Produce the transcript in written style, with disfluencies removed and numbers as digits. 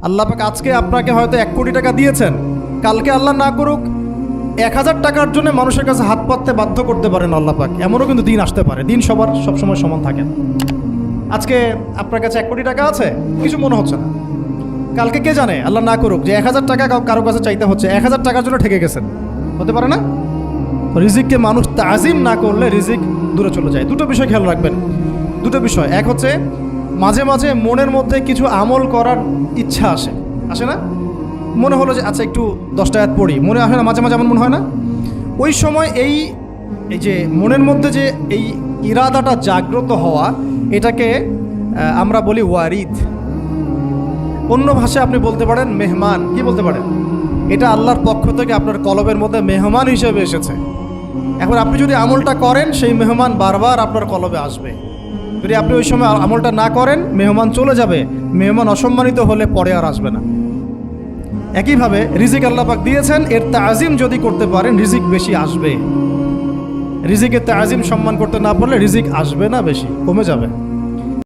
আল্লাহ পাক আজকে আপনাকে হয়তো 1 কোটি টাকা দিয়েছেন, কালকে আল্লাহ না করুক 1000 টাকার জন্য মানুষের কাছে হাত পাততে বাধ্য করতে পারেন আল্লাহ পাক। এমনও কিন্তু দিন আসতে পারে, দিন সবার সবসময় সমান থাকে না। আজকে আপনার কাছে 1 কোটি টাকা আছে, কিছু মনে হচ্ছে না, কালকে কে জানে আল্লাহ না করুক যে 1000 টাকা কারো কাছে চাইতে হচ্ছে, 1000 টাকার জন্য ঠেকে গেছেন, হতে পারে না? রিজিককে মানুষ তাজিম না করলে রিজিক দূরে চলে যায়। দুটো বিষয় খেয়াল রাখবেন, দুটো বিষয়। এক হচ্ছে মাঝে মাঝে মনের মধ্যে কিছু আমল করার ইচ্ছা আসে না? মনে হলো যে আচ্ছা একটু 10টা আয়াত পড়ি, মনে আসে না মাঝে মাঝে? এমন মনে হয় না? ওই সময় এই যে মনের মধ্যে যে এই ইরাদাটা জাগ্রত হওয়া, এটাকে আমরা বলি ওয়ারিদ। অন্য ভাষায় আপনি বলতে পারেন মেহমান। কি বলতে পারেন? এটা আল্লাহর পক্ষ থেকে আপনার কলবের মধ্যে মেহমান হিসেবে এসেছে। এখন আপনি যদি আমলটা করেন, সেই মেহমান বারবার আপনার কলবে আসবে। যদি আপনি ওই সময় আমলটা না করেন, মেহমান চলে যাবে, মেহমান অসম্মানিত হলে পরে আর আসবে না। একইভাবে রিজিক আল্লাহ পাক দিয়েছেন, এর তাজিম যদি করতে পারেন রিজিক বেশি আসবে। রিজিকের তাজিম সম্মান করতে না পারলে রিজিক আসবে না, বেশি কমে যাবে।